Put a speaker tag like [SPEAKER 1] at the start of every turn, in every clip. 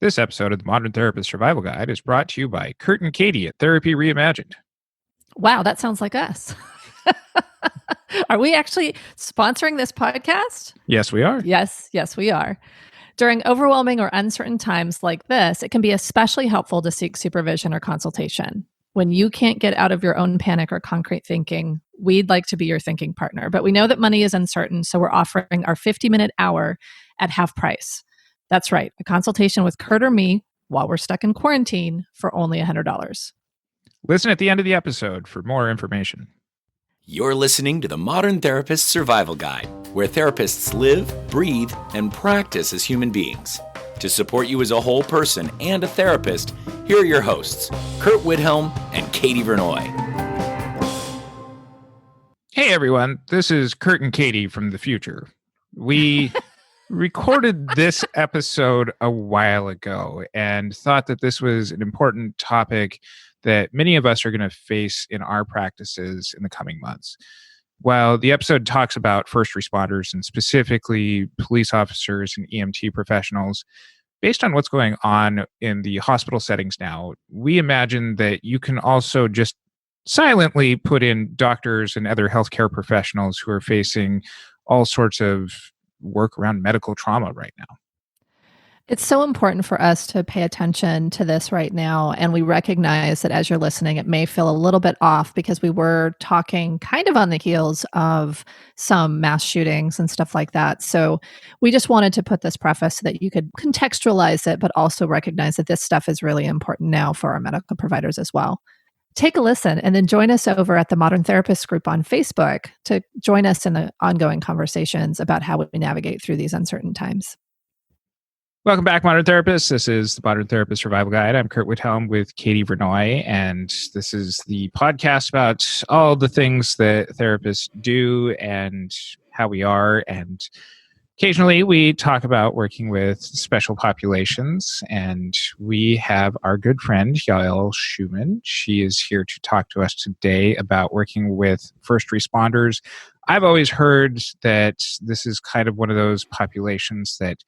[SPEAKER 1] This episode of the Modern Therapist Survival Guide is brought to you by Curt and Katie at Therapy Reimagined.
[SPEAKER 2] Wow, that sounds like us. Are we actually sponsoring this podcast?
[SPEAKER 1] Yes, we are.
[SPEAKER 2] Yes, we are. During overwhelming or uncertain times like this, it can be especially helpful to seek supervision or consultation. When you can't get out of your own panic or concrete thinking, we'd like to be your thinking partner. But we know that money is uncertain, so we're offering our 50-minute hour at half price. That's right, a consultation with Curt or me while we're stuck in quarantine for only $100.
[SPEAKER 1] Listen at the end of the episode for more information.
[SPEAKER 3] You're listening to the Modern Therapist Survival Guide, where therapists live, breathe, and practice as human beings. To support you as a whole person and a therapist, here are your hosts, Curt Widhalm and Katie Vernoy.
[SPEAKER 1] Hey everyone, this is Curt and Katie from the future. We recorded this episode a while ago and thought that this was an important topic that many of us are going to face in our practices in the coming months. While the episode talks about first responders and specifically police officers and EMT professionals, based on what's going on in the hospital settings now, we imagine that you can also just silently put in doctors and other healthcare professionals who are facing all sorts of work around medical trauma right now.
[SPEAKER 2] It's so important for us to pay attention to this right now. And we recognize that as you're listening, it may feel a little bit off because we were talking kind of on the heels of some mass shootings and stuff like that. So we just wanted to put this preface so that you could contextualize it, but also recognize that this stuff is really important now for our medical providers as well. Take a listen and then join us over at the Modern Therapist group on Facebook to join us in the ongoing conversations about how we navigate through these uncertain times.
[SPEAKER 1] Welcome back, Modern Therapists. This is the Modern Therapist Survival Guide. I'm Curt Widhalm with Katie Vernoy, and this is the podcast about all the things that therapists do and how we are. And occasionally we talk about working with special populations, and we have our good friend, Yael Shuman. She is here to talk to us today about working with first responders. I've always heard that this is kind of one of those populations that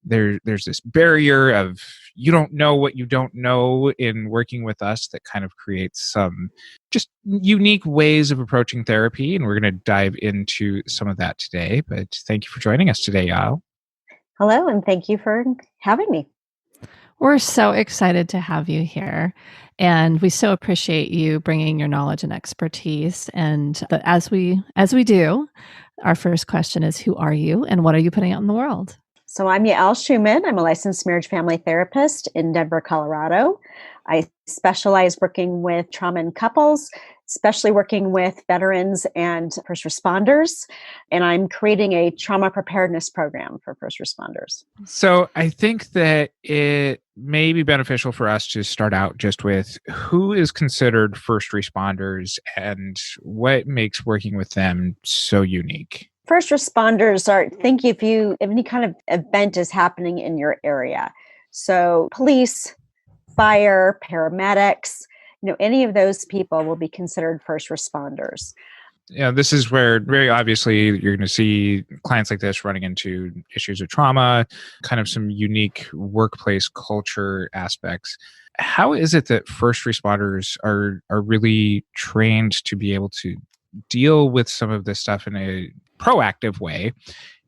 [SPEAKER 1] there's this barrier of you don't know what you don't know in working with us that kind of creates some just unique ways of approaching therapy. And we're going to dive into some of that today. But thank you for joining us today, Yael.
[SPEAKER 4] Hello, and thank you for having me.
[SPEAKER 2] We're so excited to have you here. And we so appreciate you bringing your knowledge and expertise. And as we do, our first question is, who are you and what are you putting out in the world?
[SPEAKER 4] So I'm Yael Shuman. I'm a licensed marriage family therapist in Denver, Colorado. I specialize working with trauma in couples, especially working with veterans and first responders. And I'm creating a trauma preparedness program for first responders.
[SPEAKER 1] So I think that it may be beneficial for us to start out just with who is considered first responders and what makes working with them so unique.
[SPEAKER 4] First responders think if any kind of event is happening in your area. So police, fire, paramedics, any of those people will be considered first responders.
[SPEAKER 1] Yeah, this is where very obviously you're going to see clients like this running into issues of trauma, kind of some unique workplace culture aspects. How is it that first responders are really trained to be able to deal with some of this stuff in a proactive way,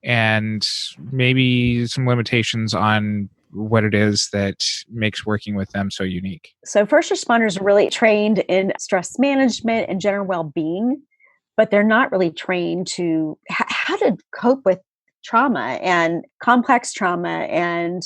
[SPEAKER 1] and maybe some limitations on what it is that makes working with them so unique? So
[SPEAKER 4] first responders are really trained in stress management and general well-being, but they're not really trained to how to cope with trauma and complex trauma and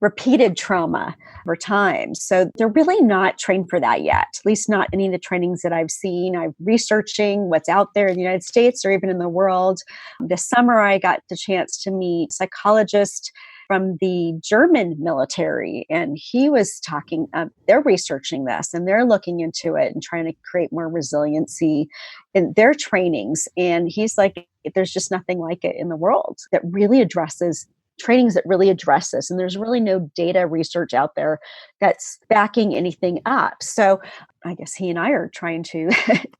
[SPEAKER 4] repeated trauma over time. So they're really not trained for that yet, at least not any of the trainings that I've seen. I'm researching what's out there in the United States or even in the world. This summer, I got the chance to meet a psychologist from the German military, and he was talking, they're researching this and they're looking into it and trying to create more resiliency in their trainings. And he's like, there's just nothing like it in the world that really addresses trainings that really address this. And there's really no data research out there that's backing anything up. So I guess he and I are trying to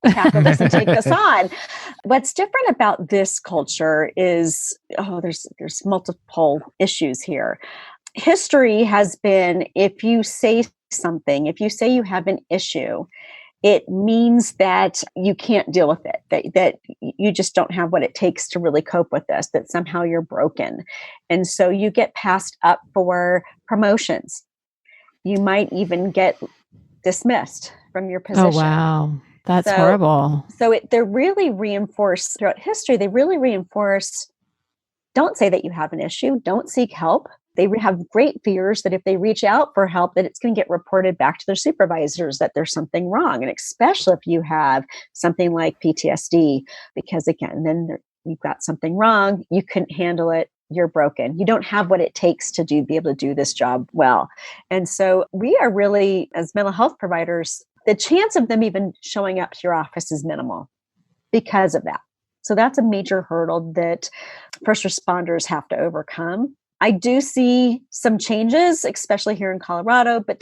[SPEAKER 4] tackle this and take this on. What's different about this culture is, there's multiple issues here. history has been, if you say something, if you say you have an issue, it means that you can't deal with it, that you just don't have what it takes to really cope with this, that somehow you're broken. And so you get passed up for promotions. You might even get dismissed from your position.
[SPEAKER 2] Oh, wow. That's
[SPEAKER 4] So-
[SPEAKER 2] horrible.
[SPEAKER 4] So they're really reinforced throughout history. They really reinforce, don't say that you have an issue. Don't seek help. They have great fears that if they reach out for help, that it's going to get reported back to their supervisors that there's something wrong. And especially if you have something like PTSD, because again, then you've got something wrong. You couldn't handle it. You're broken. You don't have what it takes to be able to do this job well. And so we are really, as mental health providers, the chance of them even showing up to your office is minimal because of that. So that's a major hurdle that first responders have to overcome. I do see some changes, especially here in Colorado, but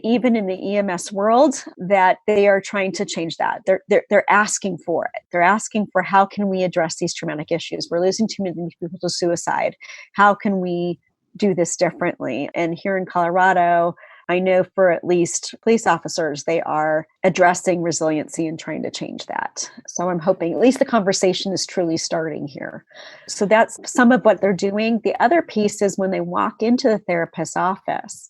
[SPEAKER 4] even in the EMS world, that they are trying to change that. They're asking for it. They're asking for, how can we address these traumatic issues? We're losing too many people to suicide. How can we do this differently? And here in Colorado, I know for at least police officers, they are addressing resiliency and trying to change that. So I'm hoping at least the conversation is truly starting here. So that's some of what they're doing. The other piece is when they walk into the therapist's office,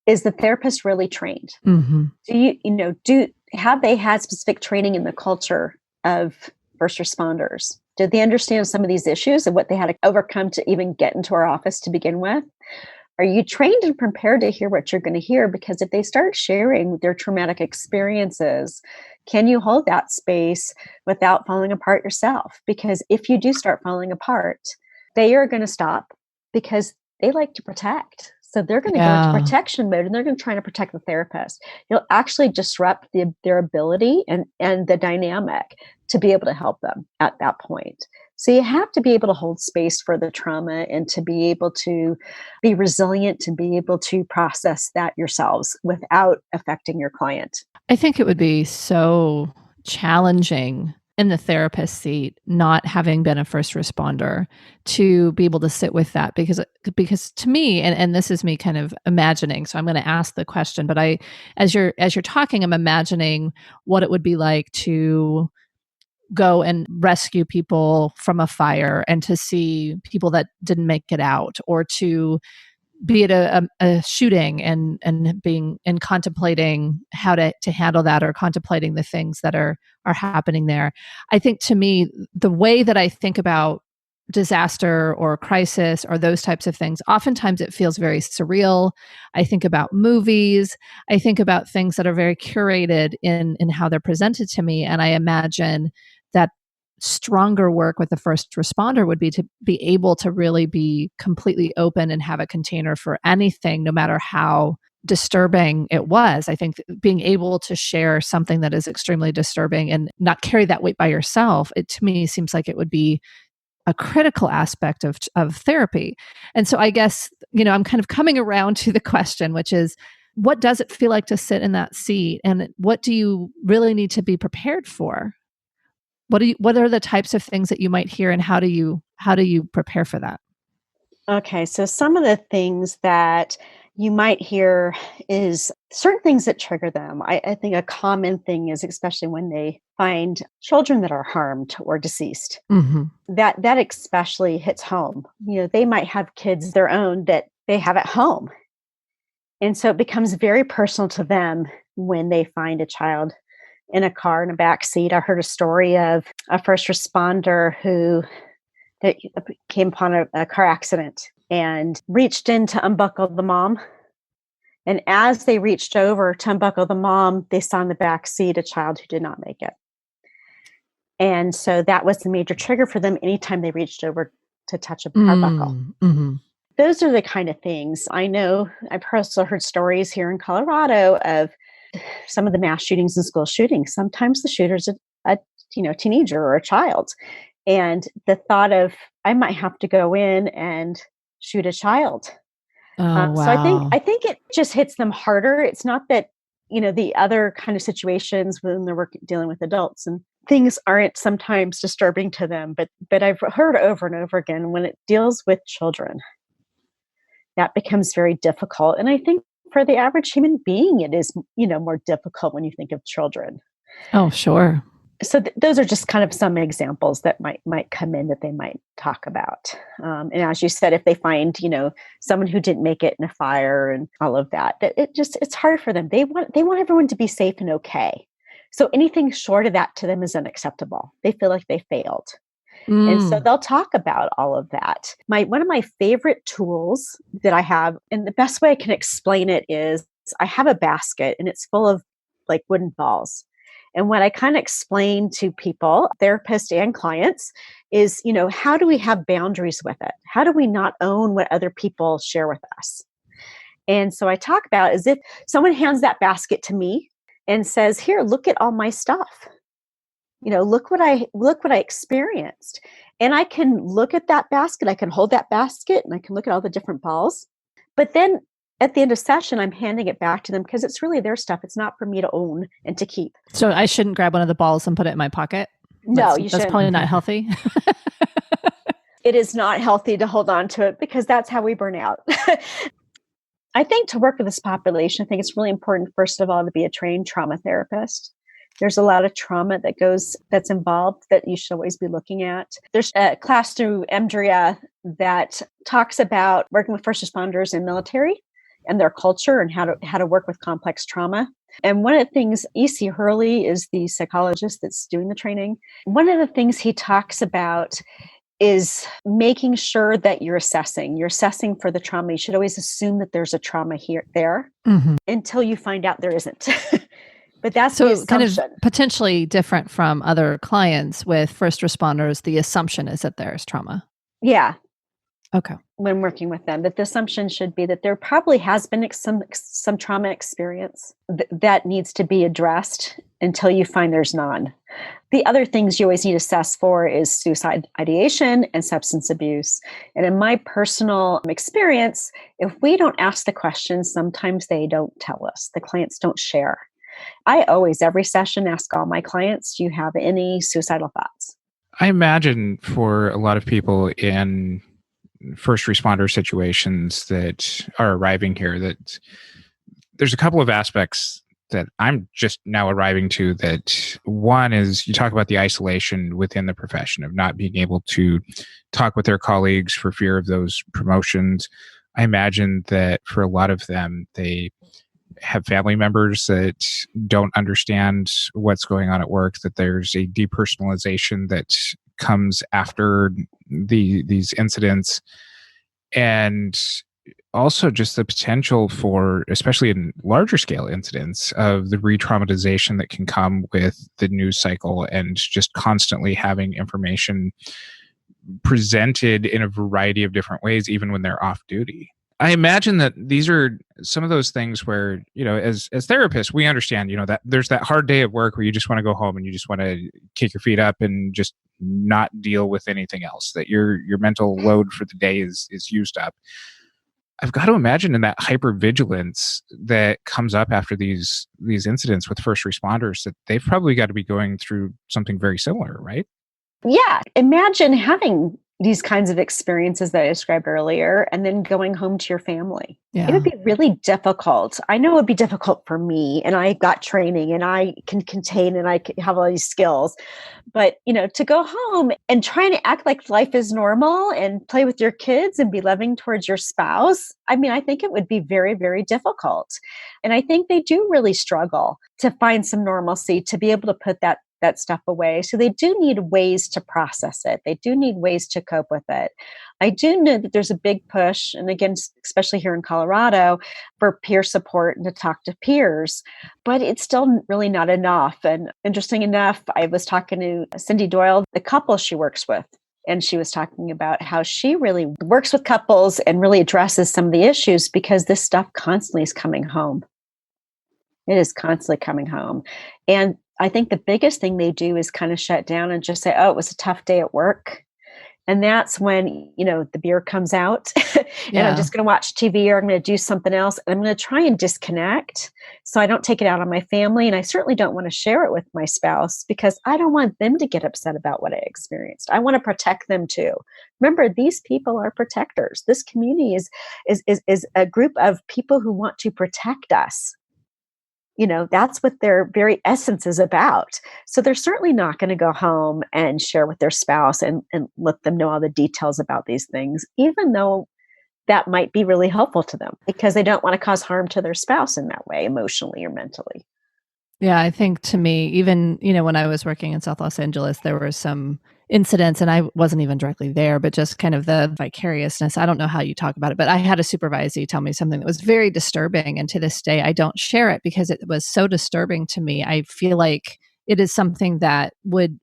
[SPEAKER 4] is the therapist really trained? Mm-hmm. Have they had specific training in the culture of first responders? Did they understand some of these issues and what they had to overcome to even get into our office to begin with? Are you trained and prepared to hear what you're going to hear? Because if they start sharing their traumatic experiences, can you hold that space without falling apart yourself? Because if you do start falling apart, they are going to stop, because they like to protect. So they're going to go into protection mode, and they're going to try to protect the therapist. You'll actually disrupt their ability and the dynamic to be able to help them at that point. So you have to be able to hold space for the trauma and to be able to be resilient, to be able to process that yourselves without affecting your client.
[SPEAKER 2] I think it would be so challenging in the therapist seat, not having been a first responder, to be able to sit with that, because to me, and this is me kind of imagining, so I'm going to ask the question, but as you're talking, I'm imagining what it would be like to go and rescue people from a fire, and to see people that didn't make it out, or to be at a shooting and being and contemplating how to handle that, or contemplating the things that are happening there. I think, to me, the way that I think about disaster or crisis or those types of things, oftentimes it feels very surreal. I think about movies. I think about things that are very curated in how they're presented to me. And I imagine that stronger work with the first responder would be to be able to really be completely open and have a container for anything, no matter how disturbing it was. I think being able to share something that is extremely disturbing and not carry that weight by yourself, it to me seems like it would be a critical aspect of therapy. And so I guess, I'm kind of coming around to the question, which is, what does it feel like to sit in that seat? And what do you really need to be prepared for? What are the types of things that you might hear, and how do you prepare for that?
[SPEAKER 4] Okay, so some of the things that you might hear is certain things that trigger them. I think a common thing is, especially when they find children that are harmed or deceased, mm-hmm. that especially hits home. They might have kids their own that they have at home. And so it becomes very personal to them when they find a child in a car in a back seat. I heard a story of a first responder who came upon a car accident and reached in to unbuckle the mom. And as they reached over to unbuckle the mom, they saw in the back seat a child who did not make it. And so that was the major trigger for them anytime they reached over to touch a car buckle. Mm-hmm. Those are the kind of things. I know I've also heard stories here in Colorado of some of the mass shootings and school shootings. Sometimes the shooter's a teenager or a child. And the thought of, I might have to go in and shoot a child.
[SPEAKER 2] Wow.
[SPEAKER 4] So I think it just hits them harder. It's not that, the other kind of situations when they're dealing with adults and things aren't sometimes disturbing to them. But I've heard over and over again, when it deals with children, that becomes very difficult. And I think for the average human being, it is, more difficult when you think of children.
[SPEAKER 2] Oh, sure.
[SPEAKER 4] So those are just kind of some examples that might come in that they might talk about. And as you said, if they find, someone who didn't make it in a fire and all of that, it's hard for them. They want everyone to be safe and okay. So anything short of that to them is unacceptable. They feel like they failed. And so they'll talk about all of that. One of my favorite tools that I have, and the best way I can explain it is I have a basket and it's full of like wooden balls. And what I kind of explain to people, therapists and clients, is, how do we have boundaries with it? How do we not own what other people share with us? And so I talk about as if someone hands that basket to me and says, here, look at all my stuff. Look what I experienced. And I can look at that basket, I can hold that basket, and I can look at all the different balls. But then at the end of session, I'm handing it back to them because it's really their stuff. It's not for me to own and to keep.
[SPEAKER 2] So I shouldn't grab one of the balls and put it in my pocket?
[SPEAKER 4] No, you shouldn't.
[SPEAKER 2] That's probably not healthy.
[SPEAKER 4] It is not healthy to hold on to it because that's how we burn out. I think to work with this population, I think it's really important, first of all, to be a trained trauma therapist. There's a lot of trauma that's involved that you should always be looking at. There's a class through EMDR that talks about working with first responders and military and their culture and how to work with complex trauma. And one of the things, E.C. Hurley is the psychologist that's doing the training. One of the things he talks about is making sure that you're assessing for the trauma. You should always assume that there's a trauma there until you find out there isn't. But that's the assumption.
[SPEAKER 2] Kind of potentially different from other clients with first responders. The assumption is that there's trauma.
[SPEAKER 4] Yeah.
[SPEAKER 2] Okay.
[SPEAKER 4] When working with them, that the assumption should be that there probably has been some trauma experience that needs to be addressed until you find there's none. The other things you always need to assess for is suicide ideation and substance abuse. And in my personal experience, if we don't ask the questions, sometimes they don't tell us. The clients don't share. I always, every session, ask all my clients, do you have any suicidal thoughts?
[SPEAKER 1] I imagine for a lot of people in first responder situations that are arriving here, that there's a couple of aspects that I'm just now arriving to. That one is, you talk about the isolation within the profession of not being able to talk with their colleagues for fear of those promotions. I imagine that for a lot of them, they have family members that don't understand what's going on at work, that there's a depersonalization that comes after these incidents, and also just the potential for, especially in larger scale incidents, of the re-traumatization that can come with the news cycle and just constantly having information presented in a variety of different ways, even when they're off duty. I imagine that these are some of those things where, as therapists, we understand, that there's that hard day at work where you just want to go home and you just want to kick your feet up and just not deal with anything else, that your mental load for the day is used up. I've got to imagine in that hypervigilance that comes up after these incidents with first responders, that they've probably got to be going through something very similar, right?
[SPEAKER 4] Yeah. Imagine having these kinds of experiences that I described earlier, and then going home to your family.
[SPEAKER 2] Yeah.
[SPEAKER 4] It would be really difficult. I know it would be difficult for me, and I got training and I can contain and I have all these skills, but to go home and try to act like life is normal and play with your kids and be loving towards your spouse. I mean, I think it would be very, very difficult. And I think they do really struggle to find some normalcy, to be able to put that stuff away. So they do need ways to process it. They do need ways to cope with it. I do know that there's a big push, and again, especially here in Colorado, for peer support and to talk to peers, but it's still really not enough. And interesting enough, I was talking to Cindy Doyle, the couple she works with, and she was talking about how she really works with couples and really addresses some of the issues because this stuff constantly is coming home. It is constantly coming home. And I think the biggest thing they do is kind of shut down and just say, oh, it was a tough day at work. And that's when, the beer comes out and I'm
[SPEAKER 2] Yeah.
[SPEAKER 4] just going to watch TV or I'm going to do something else. And I'm going to try and disconnect so I don't take it out on my family. And I certainly don't want to share it with my spouse because I don't want them to get upset about what I experienced. I want to protect them too. Remember, these people are protectors. This community is a group of people who want to protect us. That's what their very essence is about. So they're certainly not going to go home and share with their spouse and let them know all the details about these things, even though that might be really helpful to them because they don't want to cause harm to their spouse in that way, emotionally or mentally.
[SPEAKER 2] Yeah, I think to me, even, when I was working in South Los Angeles, there were some incidents and I wasn't even directly there, but just kind of the vicariousness. I don't know how you talk about it, but I had a supervisee tell me something that was very disturbing. And to this day, I don't share it because it was so disturbing to me. I feel like it is something that would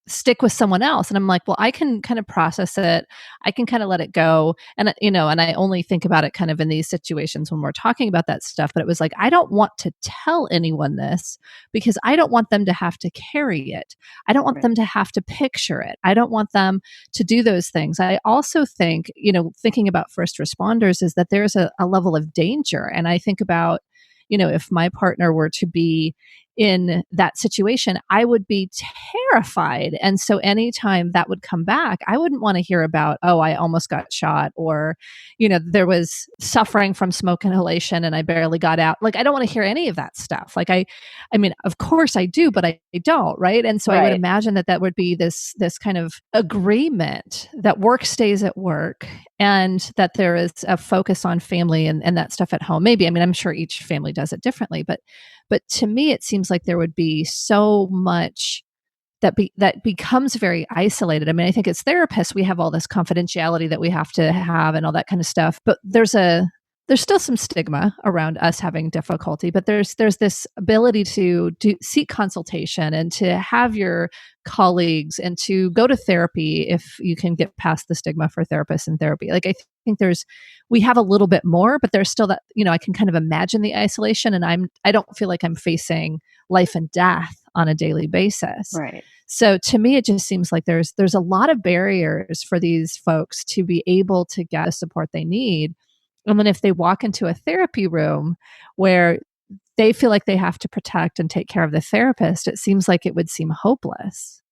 [SPEAKER 2] stick with someone else. And I'm like, well, I can kind of process it. I can kind of let it go. And, and I only think about it kind of in these situations when we're talking about that stuff. But it was like, I don't want to tell anyone this because I don't want them to have to carry it. I don't want them to have to picture it. I don't want them to do those things. I also think, thinking about first responders is that there's a level of danger. And I think about, if my partner were to be in that situation, I would be terrified. And so anytime that would come back, I wouldn't want to hear about, oh, I almost got shot or, there was suffering from smoke inhalation and I barely got out. Like, I don't want to hear any of that stuff. Like, I mean, of course I do, but I don't. Right. And so I would imagine that would be this kind of agreement that work stays at work and that there is a focus on family and that stuff at home. Maybe, I mean, I'm sure each family does it differently, but to me, it seems like there would be so much that becomes very isolated. I mean, I think as therapists, we have all this confidentiality that we have to have and all that kind of stuff. But there's still some stigma around us having difficulty, but there's this ability to seek consultation and to have your colleagues and to go to therapy if you can get past the stigma for therapists and therapy. Like, I think we have a little bit more, but there's still that, I can kind of imagine the isolation and I don't feel like I'm facing life and death on a daily basis.
[SPEAKER 4] Right.
[SPEAKER 2] So to me, it just seems like there's a lot of barriers for these folks to be able to get the support they need. And then if they walk into a therapy room where they feel like they have to protect and take care of the therapist, it seems like it would seem hopeless.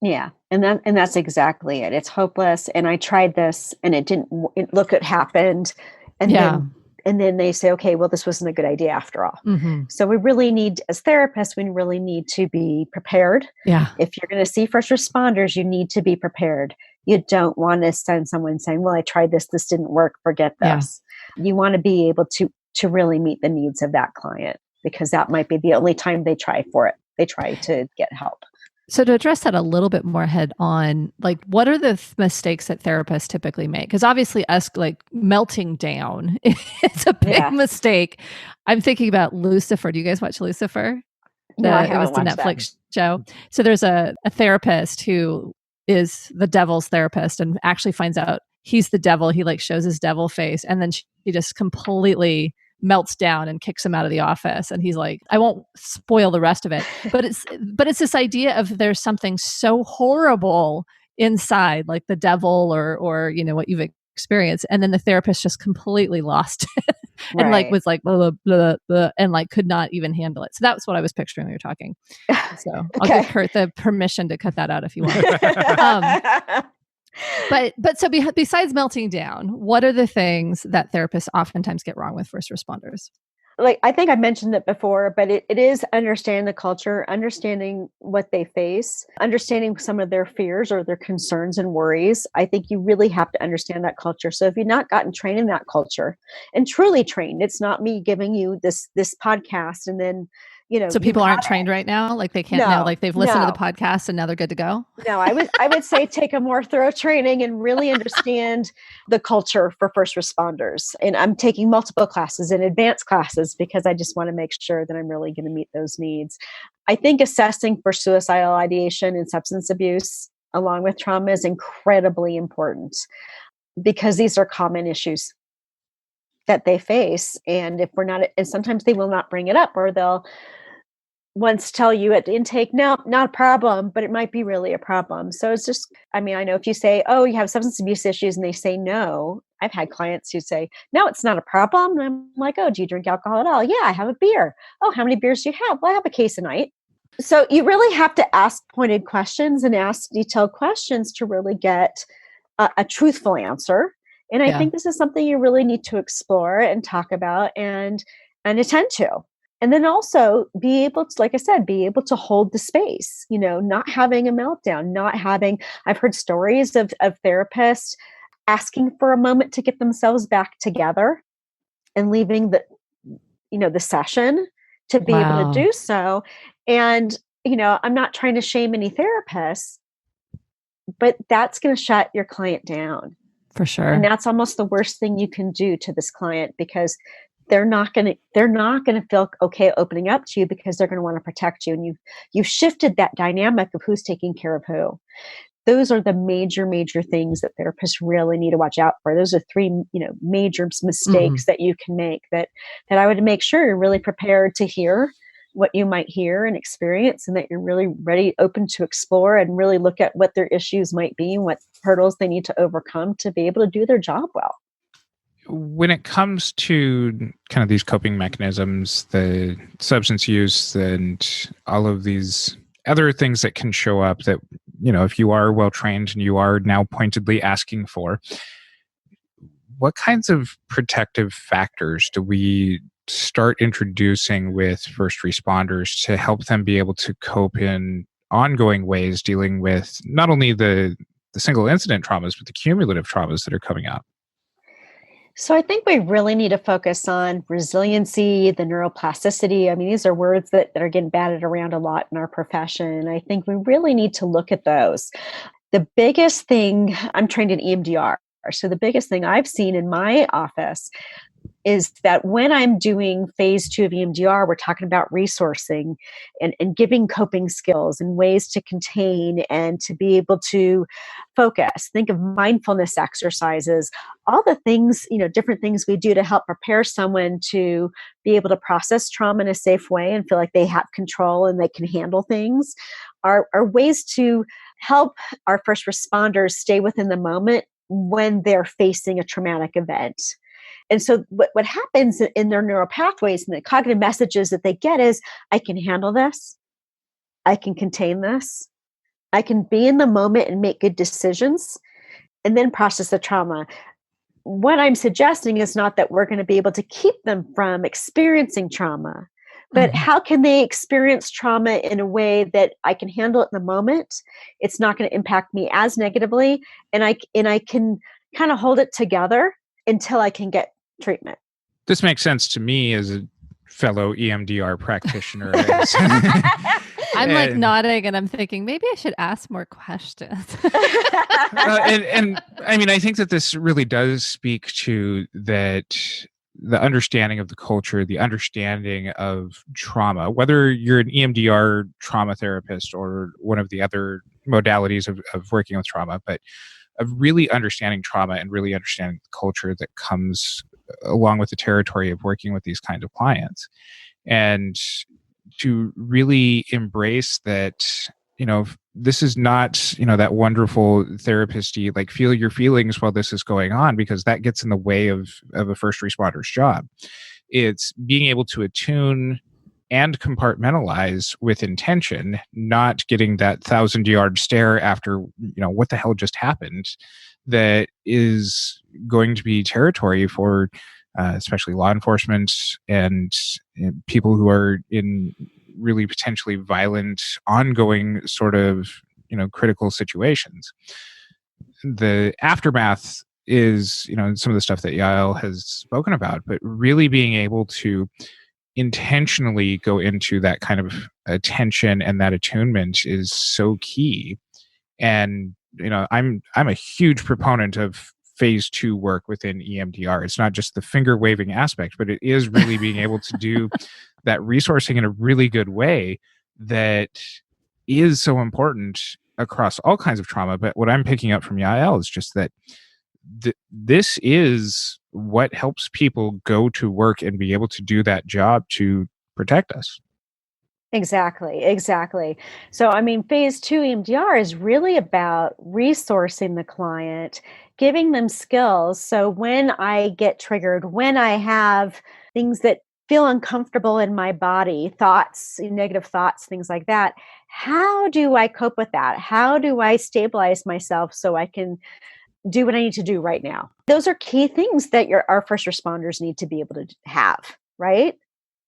[SPEAKER 4] Yeah. And that's exactly it. It's hopeless. And I tried this and it didn't look, it happened. And then they say, okay, well, this wasn't a good idea after all.
[SPEAKER 2] Mm-hmm.
[SPEAKER 4] So we really need, as therapists, we really need to be prepared.
[SPEAKER 2] Yeah.
[SPEAKER 4] If you're going to see first responders, you need to be prepared. You don't want to send someone saying, well, I tried this didn't work, forget this. Yeah. You want to be able to really meet the needs of that client because that might be the only time they try for it. They try to get help.
[SPEAKER 2] So to address that a little bit more head on, like, what are the mistakes that therapists typically make? Because obviously us like melting down, it's a big mistake. I'm thinking about Lucifer. Do you guys watch Lucifer?
[SPEAKER 4] No, I haven't
[SPEAKER 2] it was the
[SPEAKER 4] watched
[SPEAKER 2] Netflix show. So there's a therapist who is the devil's therapist and actually finds out he's the devil. He like shows his devil face and then she just completely melts down and kicks him out of the office. And he's like, I won't spoil the rest of it, but it's this idea of there's something so horrible inside, like the devil or what you've experienced. And then the therapist just completely lost it and like was like, blah, blah, blah, blah, and like could not even handle it. So that's what I was picturing when you were talking. So I'll give Curt the permission to cut that out if you want. But so besides melting down, what are the things that therapists oftentimes get wrong with first responders?
[SPEAKER 4] Like, I think I mentioned it before, but it is understanding the culture, understanding what they face, understanding some of their fears or their concerns and worries. I think you really have to understand that culture. So if you've not gotten trained in that culture and truly trained, it's not me giving you this podcast and then,
[SPEAKER 2] so people aren't trained right now, like they can't know, like they've listened to the podcast and now they're good to go.
[SPEAKER 4] No, I would say take a more thorough training and really understand the culture for first responders. And I'm taking multiple classes and advanced classes because I just want to make sure that I'm really going to meet those needs. I think assessing for suicidal ideation and substance abuse along with trauma is incredibly important because these are common issues that they face. And if we're not, and sometimes they will not bring it up or they'll once tell you at intake, no, not a problem, but it might be really a problem. So it's just, I mean, I know if you say, oh, you have substance abuse issues, and they say no, I've had clients who say, no, it's not a problem. And I'm like, oh, do you drink alcohol at all? Yeah, I have a beer. Oh, how many beers do you have? Well, I have a case a night. So you really have to ask pointed questions and ask detailed questions to really get a truthful answer. And I
[SPEAKER 2] Yeah.
[SPEAKER 4] think this is something you really need to explore and talk about and attend to. And then also be able to, like I said, be able to hold the space, not having a meltdown, not having, I've heard stories of therapists asking for a moment to get themselves back together and leaving the session to be able to
[SPEAKER 2] Wow.
[SPEAKER 4] do so. And, I'm not trying to shame any therapists, but that's going to shut your client down.
[SPEAKER 2] For sure.
[SPEAKER 4] And that's almost the worst thing you can do to this client, because they're not going to feel okay opening up to you, because they're going to want to protect you. And you've shifted that dynamic of who's taking care of who. Those are the major things that therapists really need to watch out for. Those are three, major mistakes that you can make that I would make sure you're really prepared to hear what you might hear and experience, and that you're really ready, open to explore and really look at what their issues might be and what hurdles they need to overcome to be able to do their job well.
[SPEAKER 1] When it comes to kind of these coping mechanisms, the substance use and all of these other things that can show up that, if you are well trained and you are now pointedly asking for, what kinds of protective factors do we start introducing with first responders to help them be able to cope in ongoing ways, dealing with not only the single incident traumas, but the cumulative traumas that are coming up?
[SPEAKER 4] So I think we really need to focus on resiliency, the neuroplasticity. I mean, these are words that are getting batted around a lot in our profession. And I think we really need to look at those. The biggest thing, I'm trained in EMDR. So the biggest thing I've seen in my office is that when I'm doing phase 2 of EMDR, we're talking about resourcing and giving coping skills and ways to contain and to be able to focus. Think of mindfulness exercises, all the things, different things we do to help prepare someone to be able to process trauma in a safe way and feel like they have control and they can handle things are ways to help our first responders stay within the moment when they're facing a traumatic event. And so what happens in their neural pathways and the cognitive messages that they get is, I can handle this. I can contain this. I can be in the moment and make good decisions and then process the trauma. What I'm suggesting is not that we're going to be able to keep them from experiencing trauma, but how can they experience trauma in a way that I can handle it in the moment? It's not going to impact me as negatively. And I can kind of hold it together until I can get treatment.
[SPEAKER 1] This makes sense to me as a fellow EMDR practitioner.
[SPEAKER 2] I'm like nodding and I'm thinking maybe I should ask more questions.
[SPEAKER 1] And I mean, I think that this really does speak to that, the understanding of the culture, the understanding of trauma, whether you're an EMDR trauma therapist or one of the other modalities of working with trauma, but of really understanding trauma and really understanding the culture that comes along with the territory of working with these kinds of clients. And to really embrace that, this is not, that wonderful therapist-y, like, feel your feelings while this is going on, because that gets in the way of a first responder's job. It's being able to attune and compartmentalize with intention, not getting that 1,000-yard stare after, what the hell just happened, that is going to be territory for especially law enforcement and people who are in really potentially violent, ongoing sort of, critical situations. The aftermath is, some of the stuff that Yael has spoken about, but really being able to intentionally go into that kind of attention and that attunement is so key. And I'm a huge proponent of phase 2 work within EMDR. It's not just the finger waving aspect, but it is really being able to do that resourcing in a really good way that is so important across all kinds of trauma. But what I'm picking up from Yael is just that this is what helps people go to work and be able to do that job to protect us.
[SPEAKER 4] Exactly. So, I mean, phase two EMDR is really about resourcing the client, giving them skills. So, when I get triggered, when I have things that feel uncomfortable in my body, thoughts, negative thoughts, things like that, how do I cope with that? How do I stabilize myself so I can do what I need to do right now? Those are key things that our first responders need to be able to have, right?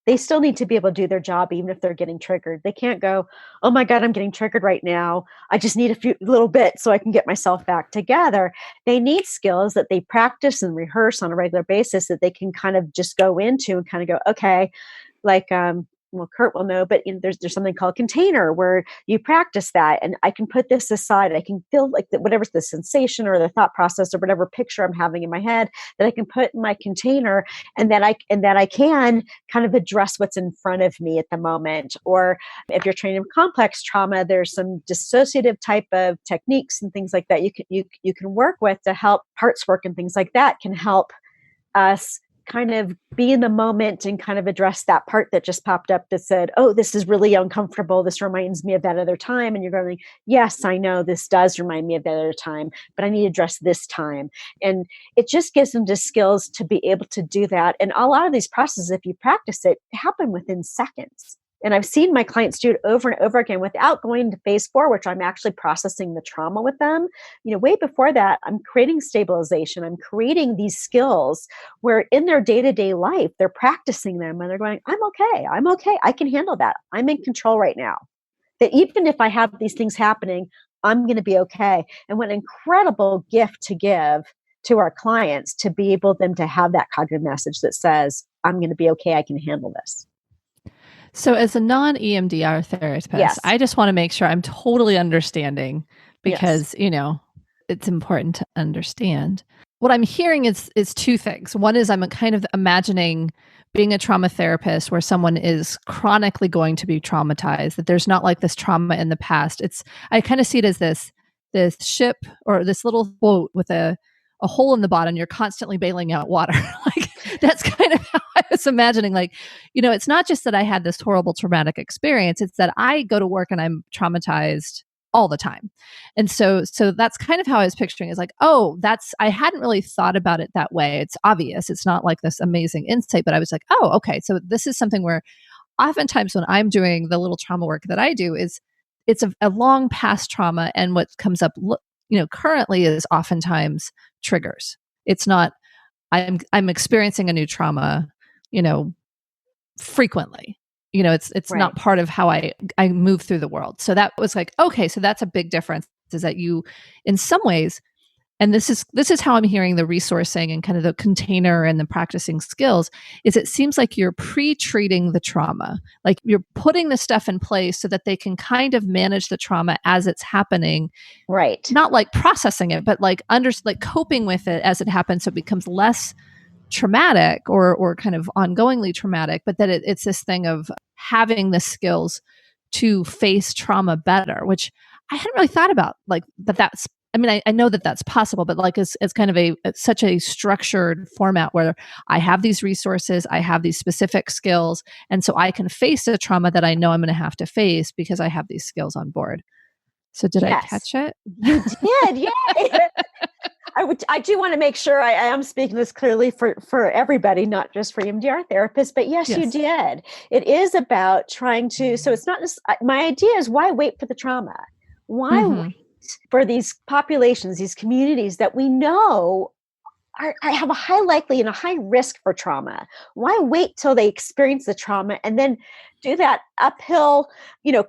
[SPEAKER 4] They still need to be able to do their job even if they're getting triggered. They can't go, "Oh my God, I'm getting triggered right now. I just need a few little bit so I can get myself back together." They need skills that they practice and rehearse on a regular basis that they can kind of just go into and kind of go, okay, like well, Curt will know, but there's something called container where you practice that, and I can put this aside. I can feel like whatever's the sensation or the thought process or whatever picture I'm having in my head that I can put in my container, and that I can kind of address what's in front of me at the moment. Or if you're trained in complex trauma, there's some dissociative type of techniques and things like that you can work with to help parts work, and things like that can help us kind of be in the moment and kind of address that part that just popped up that said, "Oh, this is really uncomfortable. This reminds me of that other time." And you're going, "Yes, I know this does remind me of that other time, but I need to address this time." And it just gives them the skills to be able to do that. And a lot of these processes, if you practice it, happen within seconds. And I've seen my clients do it over and over again without going to phase four, which I'm actually processing the trauma with them. Way before that, I'm creating stabilization. I'm creating these skills where in their day-to-day life, they're practicing them and they're going, I'm okay. I can handle that. I'm in control right now. That even if I have these things happening, I'm going to be okay. And what an incredible gift to give to our clients to be able them to have that cognitive message that says, I'm going to be okay. I can handle this.
[SPEAKER 2] So as a non-EMDR therapist,
[SPEAKER 4] Yes.
[SPEAKER 2] I just want to make sure I'm totally understanding because,
[SPEAKER 4] Yes.
[SPEAKER 2] It's important to understand. What I'm hearing is two things. One is I'm kind of imagining being a trauma therapist where someone is chronically going to be traumatized, that there's not like this trauma in the past. I kind of see it as this ship or this little boat with a hole in the bottom. You're constantly bailing out water. Like that's kind of how I was imagining. Like, it's not just that I had this horrible traumatic experience. It's that I go to work and I'm traumatized all the time. And so that's kind of how I was picturing is like, oh, I hadn't really thought about it that way. It's obvious. It's not like this amazing insight, but I was like, oh, okay. So this is something where oftentimes when I'm doing the little trauma work that I do is it's a long past trauma. And what comes up, currently is oftentimes triggers. It's not, I'm experiencing a new trauma, frequently. It's
[SPEAKER 4] Right.
[SPEAKER 2] not part of how I move through the world. So that was like, okay, so that's a big difference is that you, in some ways, and this is how I'm hearing the resourcing and kind of the container and the practicing skills, is it seems like you're pre-treating the trauma. Like you're putting the stuff in place so that they can kind of manage the trauma as it's happening.
[SPEAKER 4] Right.
[SPEAKER 2] Not like processing it, but like coping with it as it happens so it becomes less traumatic or kind of ongoingly traumatic, but that it's this thing of having the skills to face trauma better, which I hadn't really thought about. Like, but that's, I mean, I know that that's possible, but like it's kind of such a structured format where I have these resources, I have these specific skills, and so I can face a trauma that I know I'm going to have to face because I have these skills on board. So did I catch it?
[SPEAKER 4] You did, yeah. I do want to make sure I am speaking this clearly for everybody, not just for EMDR therapists, but yes, you did. It is about trying to, so it's not just, my idea is why wait for the trauma? Why wait for these populations, these communities that we know have a high likely and a high risk for trauma? Why wait till they experience the trauma and then do that uphill,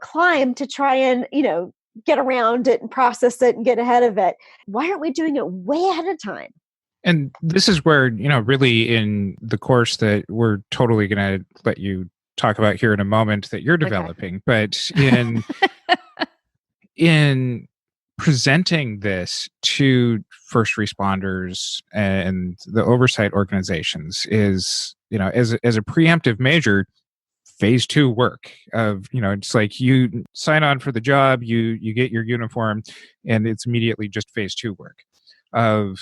[SPEAKER 4] climb to try and, get around it and process it and get ahead of it? Why aren't we doing it way ahead of time?
[SPEAKER 1] And this is where, really in the course that we're totally going to let you talk about here in a moment that you're developing, but in presenting this to first responders and the oversight organizations is, as a preemptive measure, phase 2 work of, it's like you sign on for the job, you get your uniform, and it's immediately just phase 2 work of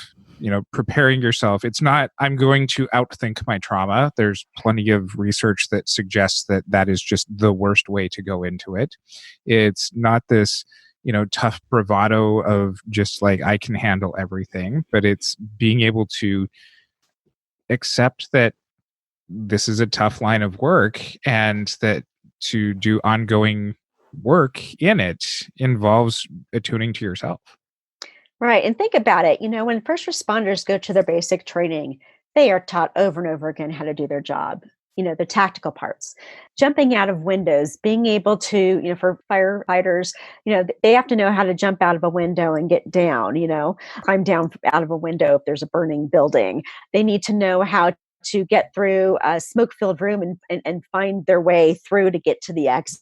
[SPEAKER 1] preparing yourself. It's not, I'm going to outthink my trauma. There's plenty of research that suggests that that is just the worst way to go into it. It's not this, tough bravado of just like, I can handle everything, but it's being able to accept that this is a tough line of work and that to do ongoing work in it involves attuning to yourself.
[SPEAKER 4] Right. And think about it. When first responders go to their basic training, they are taught over and over again how to do their job, the tactical parts, jumping out of windows, being able to, for firefighters, they have to know how to jump out of a window and get down, climb down out of a window if there's a burning building. They need to know how to get through a smoke-filled room and find their way through to get to the exit.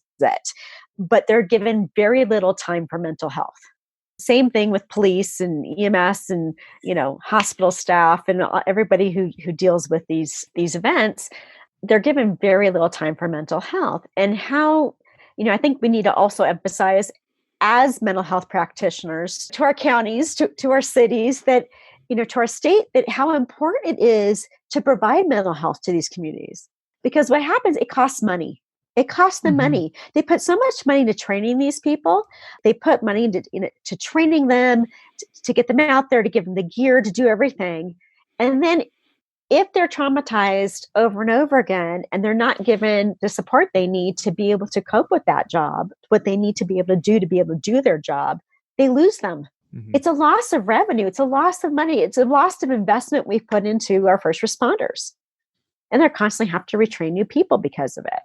[SPEAKER 4] But they're given very little time for mental health. Same thing with police and EMS and, hospital staff and everybody who deals with these events. They're given very little time for mental health. And how, I think we need to also emphasize as mental health practitioners to our counties, to our cities, that, to our state, that how important it is to provide mental health to these communities. Because what happens, it costs money. It costs them money. They put so much money into training these people. They put money into to training them, to get them out there, to give them the gear, to do everything. And then if they're traumatized over and over again, and they're not given the support they need to be able to cope with that job, what they need to be able to do their job, they lose them. It's a loss of revenue. It's a loss of money. It's a loss of investment we've put into our first responders. And they're constantly have to retrain new people because of it.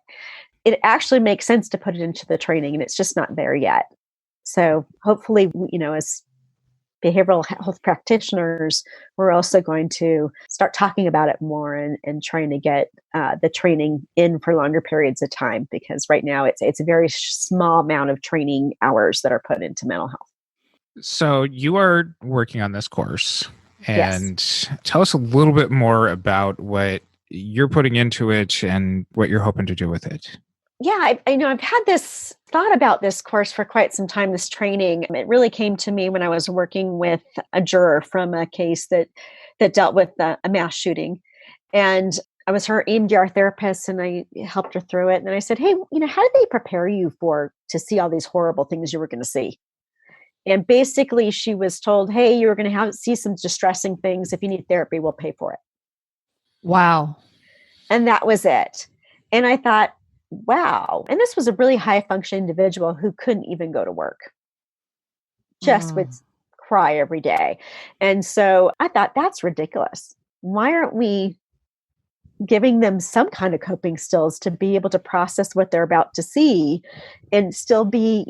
[SPEAKER 4] It actually makes sense to put it into the training, and it's just not there yet. So hopefully, as behavioral health practitioners, we're also going to start talking about it more and trying to get the training in for longer periods of time, because right now it's a very small amount of training hours that are put into mental health.
[SPEAKER 1] So you are working on this course, and
[SPEAKER 4] Yes.
[SPEAKER 1] Tell us a little bit more about what you're putting into it and what you're hoping to do with it.
[SPEAKER 4] Yeah, I know I've had this thought about this course for quite some time, this training. It really came to me when I was working with a juror from a case that dealt with a mass shooting. And I was her EMDR therapist, and I helped her through it. And then I said, hey, how did they prepare you to see all these horrible things you were going to see? And basically she was told, hey, you're going to see some distressing things. If you need therapy, we'll pay for it.
[SPEAKER 2] Wow.
[SPEAKER 4] And that was it. And I thought, wow. And this was a really high functioning individual who couldn't even go to work, just would cry every day. And so I thought, that's ridiculous. Why aren't we giving them some kind of coping skills to be able to process what they're about to see and still be,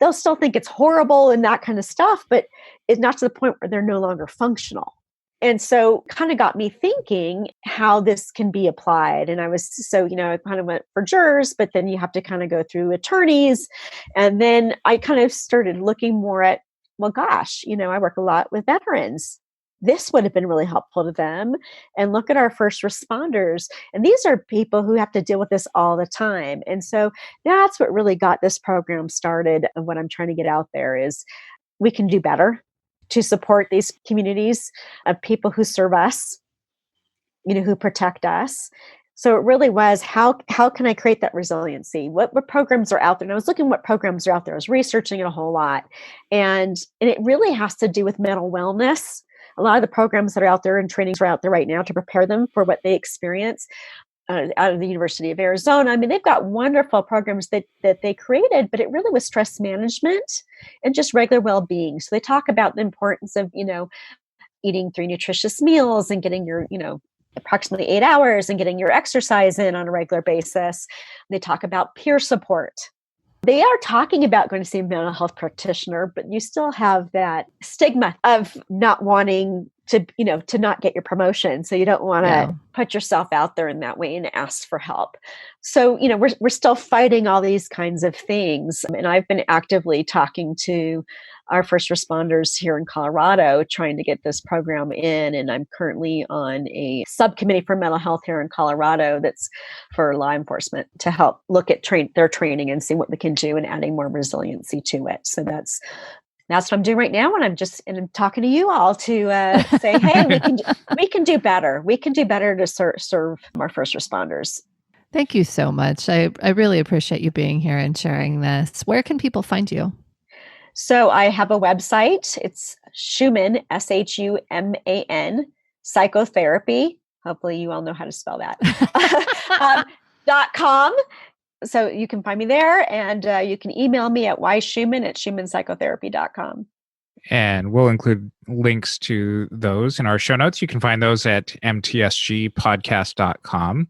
[SPEAKER 4] they'll still think it's horrible and that kind of stuff, but it's not to the point where they're no longer functional. And so kind of got me thinking how this can be applied. And I kind of went for jurors, but then you have to kind of go through attorneys. And then I kind of started looking more at, well, gosh, I work a lot with veterans. This would have been really helpful to them. And look at our first responders. And these are people who have to deal with this all the time. And so that's what really got this program started. And what I'm trying to get out there is we can do better to support these communities of people who serve us, who protect us. So it really was, how can I create that resiliency? What programs are out there? And I was looking what programs are out there. I was researching it a whole lot. And it really has to do with mental wellness. A lot of the programs that are out there and trainings are out there right now to prepare them for what they experience. Out of the University of Arizona. I mean, they've got wonderful programs that they created, but it really was stress management and just regular well-being. So they talk about the importance of, eating 3 nutritious meals and getting your, approximately 8 hours and getting your exercise in on a regular basis. They talk about peer support. They are talking about going to see a mental health practitioner, but you still have that stigma of not wanting to not get your promotion. So you don't want to put yourself out there in that way and ask for help. So, we're still fighting all these kinds of things. And I've been actively talking to our first responders here in Colorado, trying to get this program in. And I'm currently on a subcommittee for mental health here in Colorado that's for law enforcement to help look at their training and see what we can do and adding more resiliency to it. So that's That's what I'm doing right now. And I'm talking to you all to say, hey, we can do better. We can do better to serve our first responders.
[SPEAKER 2] Thank you so much. I really appreciate you being here and sharing this. Where can people find you?
[SPEAKER 4] So I have a website. It's Shuman, SHUMAN, psychotherapy. Hopefully you all know how to spell that. .com. So you can find me there, and you can email me at yschuman@shumanpsychotherapy.com.
[SPEAKER 1] And we'll include links to those in our show notes. You can find those at mtsgpodcast.com.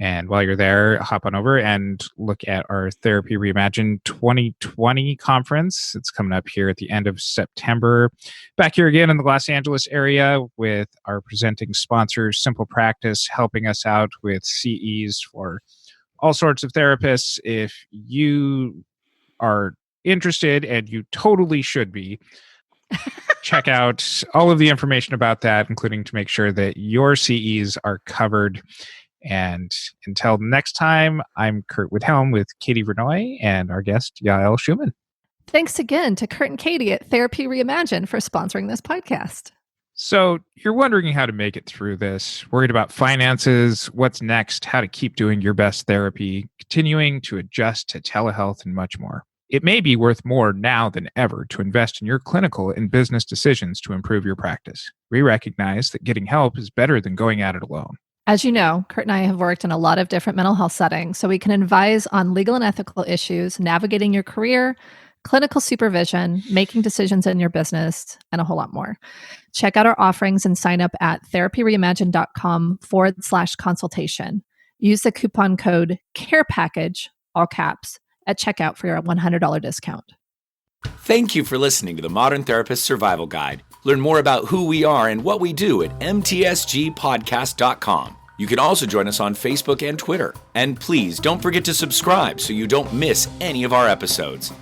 [SPEAKER 1] And while you're there, hop on over and look at our Therapy Reimagine 2020 conference. It's coming up here at the end of September. Back here again in the Los Angeles area with our presenting sponsors, Simple Practice, helping us out with CEs for all sorts of therapists. If you are interested, and you totally should be, check out all of the information about that, including to make sure that your CEs are covered. And until next time, I'm Curt Widhalm with Katie Vernoy and our guest, Yael Shuman.
[SPEAKER 2] Thanks again to Curt and Katie at Therapy Reimagine for sponsoring this podcast.
[SPEAKER 1] So you're wondering how to make it through this, worried about finances, what's next, how to keep doing your best therapy, continuing to adjust to telehealth, and much more. It may be worth more now than ever to invest in your clinical and business decisions to improve your practice. We recognize that getting help is better than going at it alone.
[SPEAKER 2] As you know, Curt and I have worked in a lot of different mental health settings, so we can advise on legal and ethical issues, navigating your career, clinical supervision, making decisions in your business, and a whole lot more. Check out our offerings and sign up at therapyreimagine.com/consultation. Use the coupon code CAREPACKAGE, all caps, at checkout for your $100 discount.
[SPEAKER 3] Thank you for listening to the Modern Therapist Survival Guide. Learn more about who we are and what we do at mtsgpodcast.com. You can also join us on Facebook and Twitter. And please don't forget to subscribe so you don't miss any of our episodes.